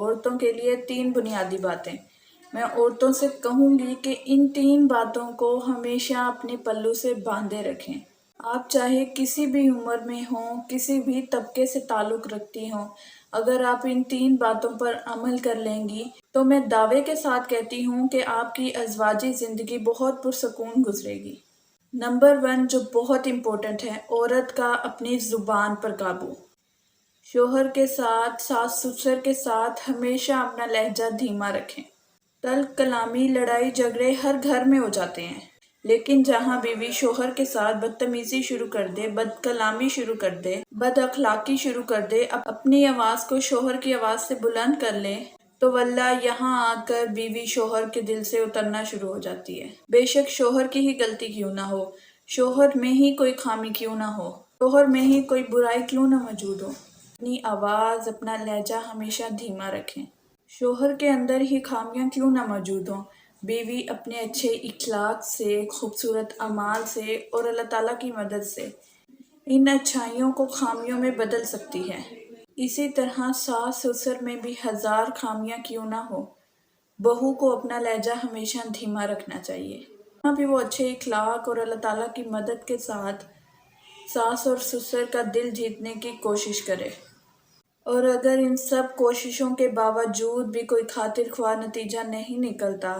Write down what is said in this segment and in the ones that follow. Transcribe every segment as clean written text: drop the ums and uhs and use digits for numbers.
عورتوں کے لیے 3 بنیادی باتیں۔ میں عورتوں سے کہوں گی کہ ان 3 باتوں کو ہمیشہ اپنے پلو سے باندھے رکھیں۔ آپ چاہے کسی بھی عمر میں ہوں، کسی بھی طبقے سے تعلق رکھتی ہوں، اگر آپ ان 3 باتوں پر عمل کر لیں گی تو میں دعوے کے ساتھ کہتی ہوں کہ آپ کی ازواجی زندگی بہت پرسکون گزرے گی۔ نمبر 1 جو بہت امپورٹنٹ ہے، عورت کا اپنی زبان پر قابو۔ شوہر کے ساتھ، ساس سسر کے ساتھ ہمیشہ اپنا لہجہ دھیما رکھیں۔ تلخ کلامی، لڑائی جھگڑے ہر گھر میں ہو جاتے ہیں، لیکن جہاں بیوی شوہر کے ساتھ بدتمیزی شروع کر دے، بد کلامی شروع کر دے، بد اخلاقی شروع کر دے، اپنی آواز کو شوہر کی آواز سے بلند کر لے، تو واللہ یہاں آ کر بیوی شوہر کے دل سے اترنا شروع ہو جاتی ہے۔ بے شک شوہر کی ہی غلطی کیوں نہ ہو، شوہر میں ہی کوئی خامی کیوں نہ ہو، شوہر میں ہی کوئی برائی کیوں نہ موجود ہو، اپنی آواز، اپنا لہجہ ہمیشہ دھیما رکھیں۔ شوہر کے اندر ہی خامیاں کیوں نہ موجود ہوں، بیوی اپنے اچھے اخلاق سے، خوبصورت اعمال سے اور اللہ تعالیٰ کی مدد سے ان اچھائیوں کو خامیوں میں بدل سکتی ہے۔ اسی طرح ساس سسر میں بھی 1000 خامیاں کیوں نہ ہو، بہو کو اپنا لہجہ ہمیشہ دھیما رکھنا چاہیے۔ جہاں بھی وہ اچھے اخلاق اور اللہ تعالیٰ کی مدد کے ساتھ ساس اور سسر کا دل جیتنے کی کوشش کرے، اور اگر ان سب کوششوں کے باوجود بھی کوئی خاطر خواہ نتیجہ نہیں نکلتا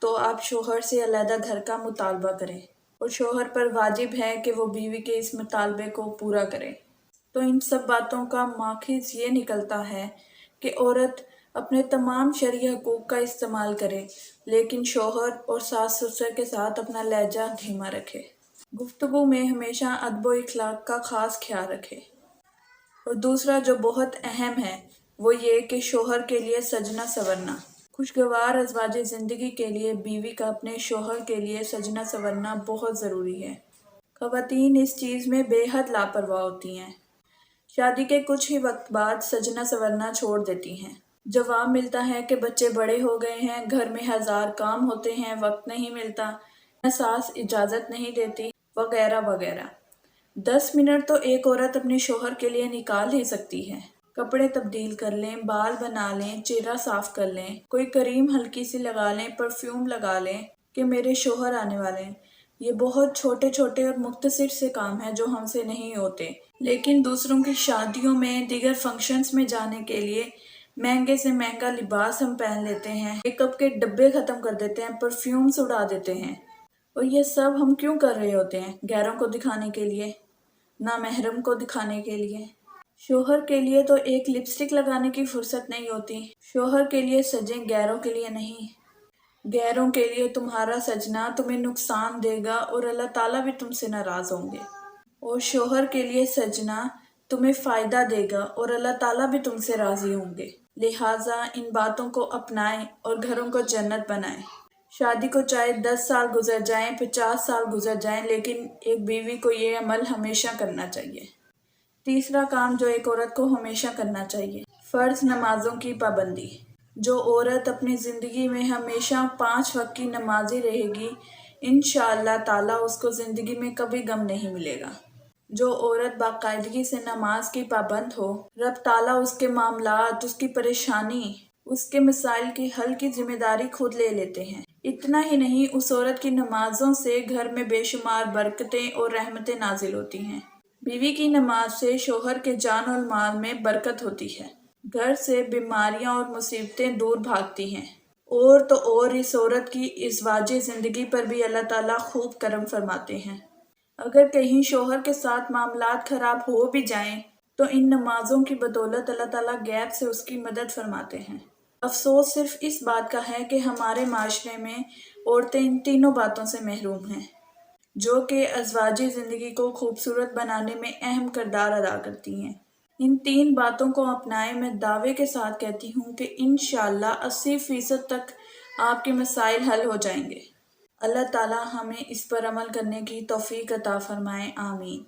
تو آپ شوہر سے علیحدہ گھر کا مطالبہ کریں، اور شوہر پر واجب ہے کہ وہ بیوی کے اس مطالبے کو پورا کرے۔ تو ان سب باتوں کا ماخذ یہ نکلتا ہے کہ عورت اپنے تمام شرعی حقوق کا استعمال کرے، لیکن شوہر اور ساس سسر کے ساتھ اپنا لہجہ دھیما رکھے، گفتگو میں ہمیشہ ادب و اخلاق کا خاص خیال رکھے۔ اور دوسرا جو بہت اہم ہے وہ یہ کہ شوہر کے لیے سجنا سنورنا۔ خوشگوار ازواجی زندگی کے لیے بیوی کا اپنے شوہر کے لیے سجنا سنورنا بہت ضروری ہے۔ خواتین اس چیز میں بے حد لاپرواہ ہوتی ہیں، شادی کے کچھ ہی وقت بعد سجنا سنورنا چھوڑ دیتی ہیں۔ جواب ملتا ہے کہ بچے بڑے ہو گئے ہیں، گھر میں 1000 کام ہوتے ہیں، وقت نہیں ملتا، ساس اجازت نہیں دیتی، وغیرہ وغیرہ۔ 10 منٹ تو ایک عورت اپنے شوہر کے لیے نکال ہی سکتی ہے۔ کپڑے تبدیل کر لیں، بال بنا لیں، چہرہ صاف کر لیں، کوئی کریم ہلکی سی لگا لیں، پرفیوم لگا لیں کہ میرے شوہر آنے والے ہیں۔ یہ بہت چھوٹے چھوٹے اور مختصر سے کام ہیں جو ہم سے نہیں ہوتے، لیکن دوسروں کی شادیوں میں، دیگر فنکشنز میں جانے کے لیے مہنگے سے مہنگا لباس ہم پہن لیتے ہیں، میک اپ کے ڈبے ختم کر دیتے ہیں، پرفیومز اڑا دیتے ہیں، اور یہ سب ہم کیوں کر رہے ہوتے ہیں؟ غیروں کو دکھانے کے لیے، نامحرم کو دکھانے کے لیے۔ شوہر کے لیے تو ایک لپسٹک لگانے کی فرصت نہیں ہوتی۔ شوہر کے لیے سجیں، غیروں کے لیے نہیں۔ غیروں کے لیے تمہارا سجنا تمہیں نقصان دے گا اور اللہ تعالیٰ بھی تم سے ناراض ہوں گے، اور شوہر کے لیے سجنا تمہیں فائدہ دے گا اور اللہ تعالیٰ بھی تم سے راضی ہوں گے۔ لہٰذا ان باتوں کو اپنائیں اور گھروں کو جنت بنائیں۔ شادی کو چاہے 10 سال گزر جائیں، 50 سال گزر جائیں، لیکن ایک بیوی کو یہ عمل ہمیشہ کرنا چاہیے۔ تیسرا کام جو ایک عورت کو ہمیشہ کرنا چاہیے، فرض نمازوں کی پابندی۔ جو عورت اپنی زندگی میں ہمیشہ 5 وقت کی نمازی رہے گی، انشاءاللہ تعالیٰ اس کو زندگی میں کبھی غم نہیں ملے گا۔ جو عورت باقاعدگی سے نماز کی پابند ہو، رب تعالیٰ اس کے معاملات، اس کی پریشانی، اس کے مسائل کے حل کی ذمہ داری خود لے لیتے ہیں۔ اتنا ہی نہیں، اس عورت کی نمازوں سے گھر میں بے شمار برکتیں اور رحمتیں نازل ہوتی ہیں۔ بیوی کی نماز سے شوہر کے جان اور مال میں برکت ہوتی ہے، گھر سے بیماریاں اور مصیبتیں دور بھاگتی ہیں، اور تو اور اس عورت کی ازواجی زندگی پر بھی اللہ تعالیٰ خوب کرم فرماتے ہیں۔ اگر کہیں شوہر کے ساتھ معاملات خراب ہو بھی جائیں تو ان نمازوں کی بدولت اللہ تعالیٰ غیب سے اس کی مدد فرماتے ہیں۔ افسوس صرف اس بات کا ہے کہ ہمارے معاشرے میں عورتیں ان تینوں باتوں سے محروم ہیں، جو کہ ازواجی زندگی کو خوبصورت بنانے میں اہم کردار ادا کرتی ہیں۔ ان 3 باتوں کو اپنائیں، میں دعوے کے ساتھ کہتی ہوں کہ انشاءاللہ 80% تک آپ کے مسائل حل ہو جائیں گے۔ اللہ تعالیٰ ہمیں اس پر عمل کرنے کی توفیق عطا فرمائے، آمین۔